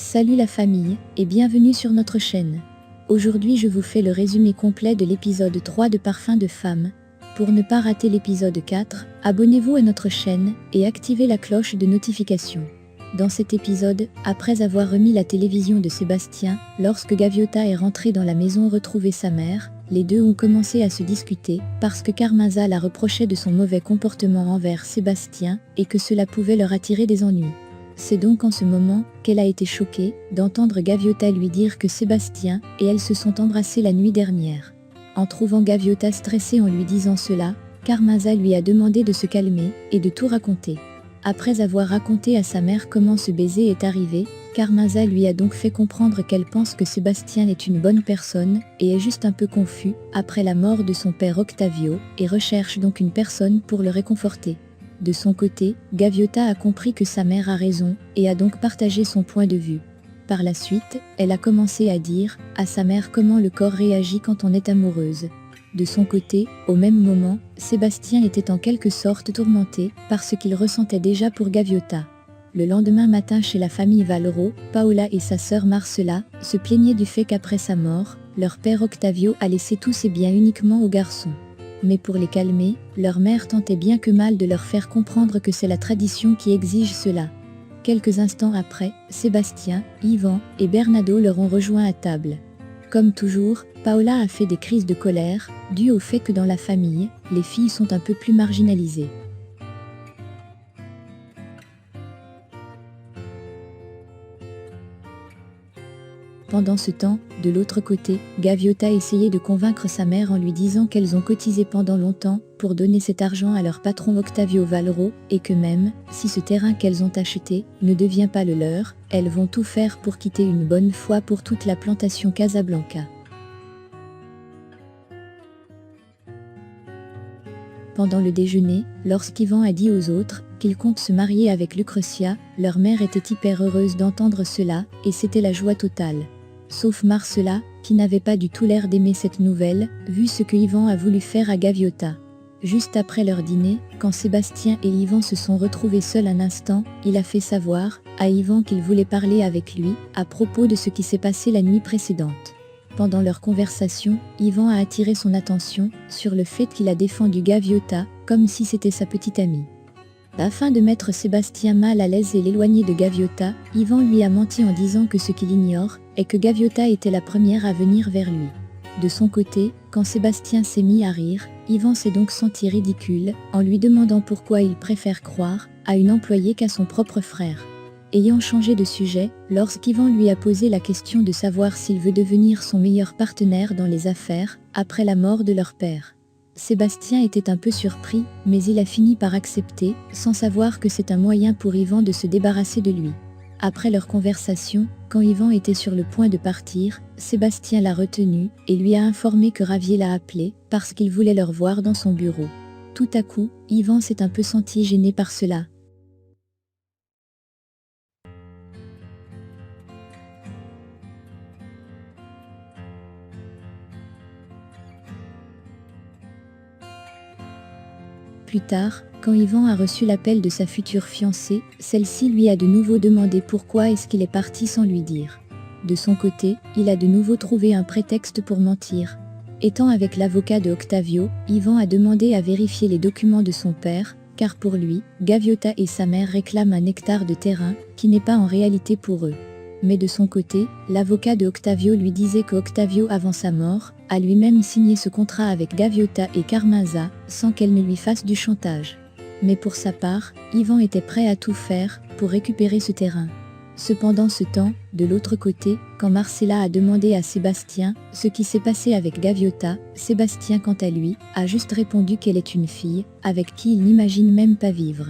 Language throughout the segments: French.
Salut la famille, et bienvenue sur notre chaîne. Aujourd'hui je vous fais le résumé complet de l'épisode 3 de Parfum de femme. Pour ne pas rater l'épisode 4, abonnez-vous à notre chaîne et activez la cloche de notification. Dans cet épisode, après avoir remis la télévision de Sébastien, lorsque Gaviota est rentrée dans la maison retrouver sa mère, les deux ont commencé à se discuter parce que Carmenza la reprochait de son mauvais comportement envers Sébastien et que cela pouvait leur attirer des ennuis. C'est donc en ce moment qu'elle a été choquée d'entendre Gaviota lui dire que Sébastien et elle se sont embrassés la nuit dernière. En trouvant Gaviota stressée en lui disant cela, Carmenza lui a demandé de se calmer et de tout raconter. Après avoir raconté à sa mère comment ce baiser est arrivé, Carmenza lui a donc fait comprendre qu'elle pense que Sébastien est une bonne personne et est juste un peu confus après la mort de son père Octavio et recherche donc une personne pour le réconforter. De son côté, Gaviota a compris que sa mère a raison et a donc partagé son point de vue. Par la suite, elle a commencé à dire à sa mère comment le corps réagit quand on est amoureuse. De son côté, au même moment, Sébastien était en quelque sorte tourmenté par ce qu'il ressentait déjà pour Gaviota. Le lendemain matin chez la famille Valero, Paola et sa sœur Marcela se plaignaient du fait qu'après sa mort, leur père Octavio a laissé tous ses biens uniquement aux garçons. Mais pour les calmer, leur mère tentait bien que mal de leur faire comprendre que c'est la tradition qui exige cela. Quelques instants après, Sébastien, Yvan et Bernardo leur ont rejoint à table. Comme toujours, Paola a fait des crises de colère, dues au fait que dans la famille, les filles sont un peu plus marginalisées. Pendant ce temps, de l'autre côté, Gaviota essayait de convaincre sa mère en lui disant qu'elles ont cotisé pendant longtemps pour donner cet argent à leur patron Octavio Valero et que même, si ce terrain qu'elles ont acheté ne devient pas le leur, elles vont tout faire pour quitter une bonne fois pour toute la plantation Casablanca. Pendant le déjeuner, lorsqu'Yvan a dit aux autres qu'il compte se marier avec Lucretia, leur mère était hyper heureuse d'entendre cela et c'était la joie totale. Sauf Marcela, qui n'avait pas du tout l'air d'aimer cette nouvelle, vu ce que Yvan a voulu faire à Gaviota. Juste après leur dîner, quand Sébastien et Yvan se sont retrouvés seuls un instant, il a fait savoir à Yvan qu'il voulait parler avec lui à propos de ce qui s'est passé la nuit précédente. Pendant leur conversation, Yvan a attiré son attention sur le fait qu'il a défendu Gaviota comme si c'était sa petite amie. Afin de mettre Sébastien mal à l'aise et l'éloigner de Gaviota, Yvan lui a menti en disant que ce qu'il ignore est que Gaviota était la première à venir vers lui. De son côté, quand Sébastien s'est mis à rire, Yvan s'est donc senti ridicule en lui demandant pourquoi il préfère croire à une employée qu'à son propre frère. Ayant changé de sujet, lorsqu'Yvan lui a posé la question de savoir s'il veut devenir son meilleur partenaire dans les affaires après la mort de leur père. Sébastien était un peu surpris, mais il a fini par accepter, sans savoir que c'est un moyen pour Yvan de se débarrasser de lui. Après leur conversation, quand Yvan était sur le point de partir, Sébastien l'a retenu et lui a informé que Ravier l'a appelé parce qu'il voulait leur voir dans son bureau. Tout à coup, Yvan s'est un peu senti gêné par cela. Plus tard, quand Yvan a reçu l'appel de sa future fiancée, celle-ci lui a de nouveau demandé pourquoi est-ce qu'il est parti sans lui dire. De son côté, il a de nouveau trouvé un prétexte pour mentir. Étant avec l'avocat de Octavio, Yvan a demandé à vérifier les documents de son père, car pour lui, Gaviota et sa mère réclament un hectare de terrain, qui n'est pas en réalité pour eux. Mais de son côté, l'avocat de Octavio lui disait que Octavio avant sa mort, a lui-même signé ce contrat avec Gaviota et Carmenza, sans qu'elle ne lui fasse du chantage. Mais pour sa part, Yvan était prêt à tout faire pour récupérer ce terrain. Cependant ce temps, de l'autre côté, quand Marcela a demandé à Sébastien ce qui s'est passé avec Gaviota, Sébastien quant à lui, a juste répondu qu'elle est une fille, avec qui il n'imagine même pas vivre.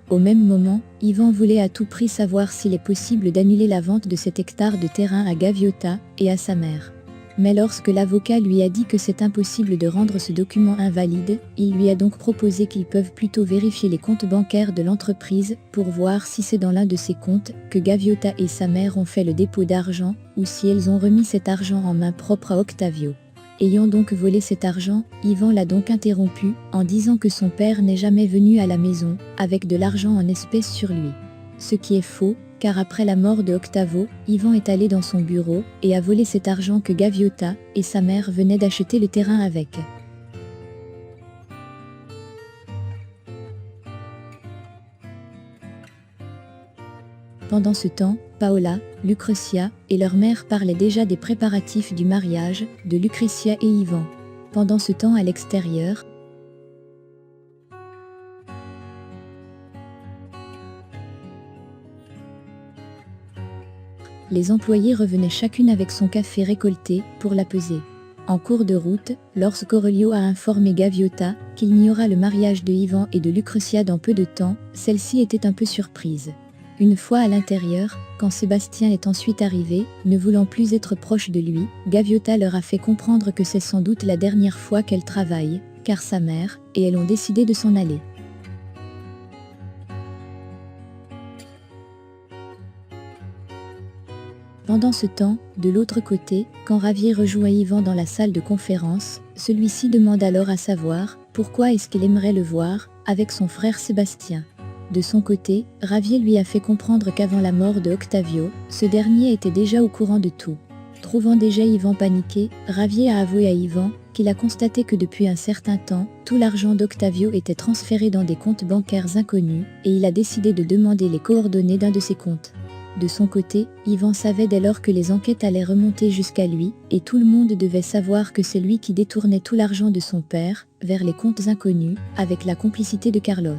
Au même moment, Yvan voulait à tout prix savoir s'il est possible d'annuler la vente de cet hectare de terrain à Gaviota et à sa mère. Mais lorsque l'avocat lui a dit que c'est impossible de rendre ce document invalide, il lui a donc proposé qu'ils peuvent plutôt vérifier les comptes bancaires de l'entreprise pour voir si c'est dans l'un de ces comptes que Gaviota et sa mère ont fait le dépôt d'argent ou si elles ont remis cet argent en main propre à Octavio. Ayant donc volé cet argent, Yvan l'a donc interrompu en disant que son père n'est jamais venu à la maison avec de l'argent en espèces sur lui. Ce qui est faux, car après la mort de Octavo, Yvan est allé dans son bureau et a volé cet argent que Gaviota et sa mère venaient d'acheter le terrain avec. Pendant ce temps, Paola, Lucretia et leur mère parlaient déjà des préparatifs du mariage de Lucretia et Yvan. Pendant ce temps, à l'extérieur, les employés revenaient chacune avec son café récolté pour la peser. En cours de route, lorsqu'Aurelio a informé Gaviota qu'il n'y aura le mariage de Yvan et de Lucretia dans peu de temps, celle-ci était un peu surprise. Une fois à l'intérieur, quand Sébastien est ensuite arrivé, ne voulant plus être proche de lui, Gaviota leur a fait comprendre que c'est sans doute la dernière fois qu'elle travaille, car sa mère et elle ont décidé de s'en aller. Pendant ce temps, de l'autre côté, quand Ravier rejoint Yvan dans la salle de conférence, celui-ci demande alors à savoir pourquoi est-ce qu'il aimerait le voir avec son frère Sébastien. De son côté, Ravier lui a fait comprendre qu'avant la mort de Octavio, ce dernier était déjà au courant de tout. Trouvant déjà Yvan paniqué, Ravier a avoué à Yvan qu'il a constaté que depuis un certain temps, tout l'argent d'Octavio était transféré dans des comptes bancaires inconnus et il a décidé de demander les coordonnées d'un de ces comptes. De son côté, Yvan savait dès lors que les enquêtes allaient remonter jusqu'à lui et tout le monde devait savoir que c'est lui qui détournait tout l'argent de son père vers les comptes inconnus avec la complicité de Carlos.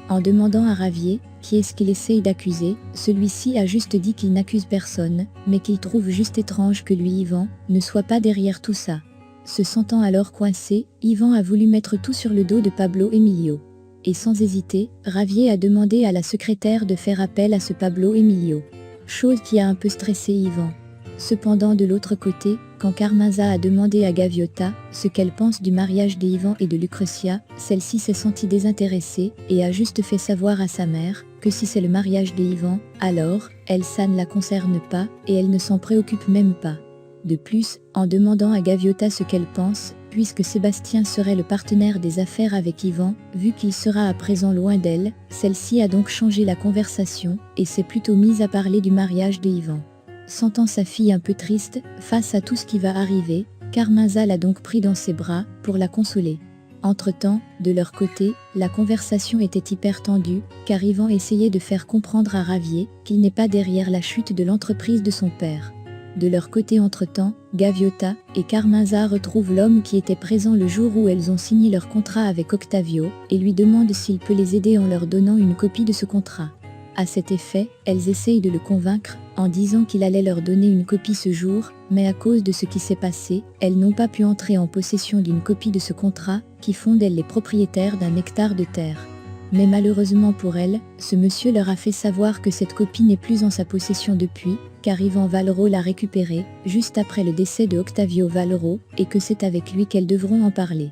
En demandant à Ravier qui est-ce qu'il essaye d'accuser, celui-ci a juste dit qu'il n'accuse personne, mais qu'il trouve juste étrange que lui, Yvan, ne soit pas derrière tout ça. Se sentant alors coincé, Yvan a voulu mettre tout sur le dos de Pablo Emilio. Et sans hésiter, Ravier a demandé à la secrétaire de faire appel à ce Pablo Emilio. Chose qui a un peu stressé Yvan. Cependant de l'autre côté, quand Carmenza a demandé à Gaviota ce qu'elle pense du mariage d'Yvan et de Lucretia, celle-ci s'est sentie désintéressée et a juste fait savoir à sa mère que si c'est le mariage d'Yvan, alors, elle ça ne la concerne pas et elle ne s'en préoccupe même pas. De plus, en demandant à Gaviota ce qu'elle pense, puisque Sébastien serait le partenaire des affaires avec Yvan, vu qu'il sera à présent loin d'elle, celle-ci a donc changé la conversation et s'est plutôt mise à parler du mariage de Yvan. Sentant sa fille un peu triste face à tout ce qui va arriver, Carmenza l'a donc pris dans ses bras pour la consoler. Entre-temps, de leur côté, la conversation était hyper tendue, car Yvan essayait de faire comprendre à Ravier qu'il n'est pas derrière la chute de l'entreprise de son père. De leur côté entre-temps, Gaviota et Carmenza retrouvent l'homme qui était présent le jour où elles ont signé leur contrat avec Octavio et lui demandent s'il peut les aider en leur donnant une copie de ce contrat. À cet effet, elles essayent de le convaincre en disant qu'il allait leur donner une copie ce jour, mais à cause de ce qui s'est passé, elles n'ont pas pu entrer en possession d'une copie de ce contrat qui font d'elles les propriétaires d'un hectare de terre. Mais malheureusement pour elles, ce monsieur leur a fait savoir que cette copie n'est plus en sa possession depuis, car Yvan Valero l'a récupérée, juste après le décès de Octavio Valero, et que c'est avec lui qu'elles devront en parler.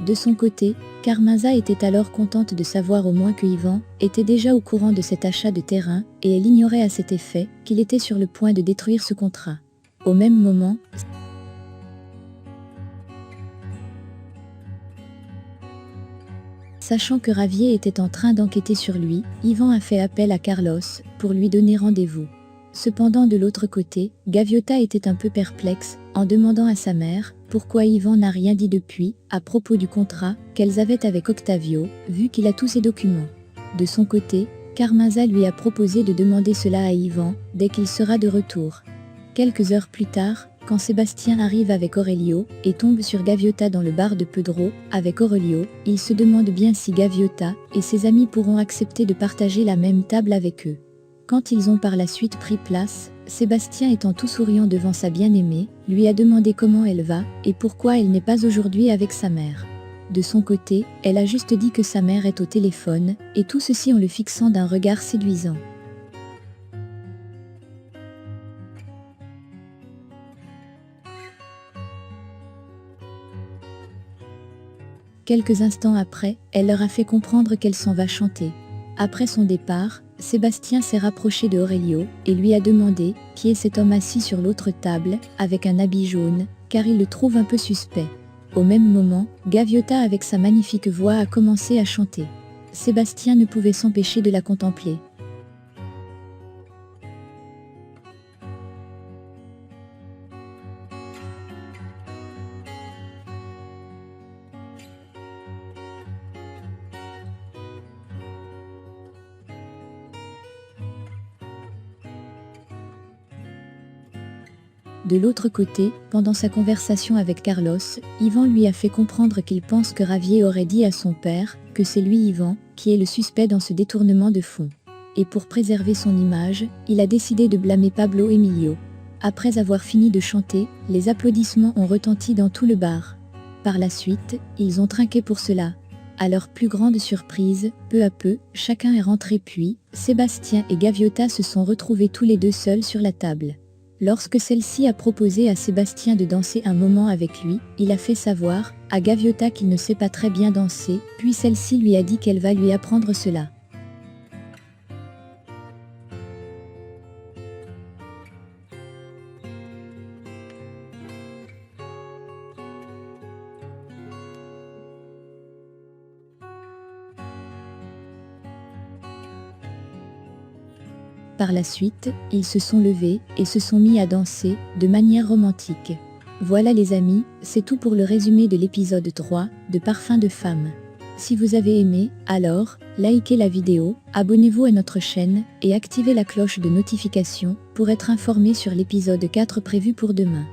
De son côté, Carmenza était alors contente de savoir au moins que Yvan était déjà au courant de cet achat de terrain, et elle ignorait à cet effet qu'il était sur le point de détruire ce contrat. Au même moment, sachant que Ravier était en train d'enquêter sur lui, Yvan a fait appel à Carlos pour lui donner rendez-vous. Cependant de l'autre côté, Gaviota était un peu perplexe en demandant à sa mère pourquoi Yvan n'a rien dit depuis à propos du contrat qu'elles avaient avec Octavio, vu qu'il a tous ses documents. De son côté, Carmenza lui a proposé de demander cela à Yvan dès qu'il sera de retour. Quelques heures plus tard, quand Sébastien arrive avec Aurelio et tombe sur Gaviota dans le bar de Pedro avec Aurelio, il se demande bien si Gaviota et ses amis pourront accepter de partager la même table avec eux. Quand ils ont par la suite pris place, Sébastien étant tout souriant devant sa bien-aimée, lui a demandé comment elle va et pourquoi elle n'est pas aujourd'hui avec sa mère. De son côté, elle a juste dit que sa mère est au téléphone, et tout ceci en le fixant d'un regard séduisant. Quelques instants après, elle leur a fait comprendre qu'elle s'en va chanter. Après son départ, Sébastien s'est rapproché de Aurelio et lui a demandé qui est cet homme assis sur l'autre table avec un habit jaune, car il le trouve un peu suspect. Au même moment, Gaviota avec sa magnifique voix a commencé à chanter. Sébastien ne pouvait s'empêcher de la contempler. De l'autre côté, pendant sa conversation avec Carlos, Ivan lui a fait comprendre qu'il pense que Javier aurait dit à son père que c'est lui, Ivan, qui est le suspect dans ce détournement de fonds. Et pour préserver son image, il a décidé de blâmer Pablo Emilio. Après avoir fini de chanter, les applaudissements ont retenti dans tout le bar. Par la suite, ils ont trinqué pour cela. À leur plus grande surprise, peu à peu, chacun est rentré puis, Sébastien et Gaviota se sont retrouvés tous les deux seuls sur la table. Lorsque celle-ci a proposé à Sébastien de danser un moment avec lui, il a fait savoir à Gaviota qu'il ne sait pas très bien danser, puis celle-ci lui a dit qu'elle va lui apprendre cela. Par la suite, ils se sont levés et se sont mis à danser, de manière romantique. Voilà les amis, c'est tout pour le résumé de l'épisode 3, de Parfum de femme. Si vous avez aimé, alors, likez la vidéo, abonnez-vous à notre chaîne, et activez la cloche de notification, pour être informé sur l'épisode 4 prévu pour demain.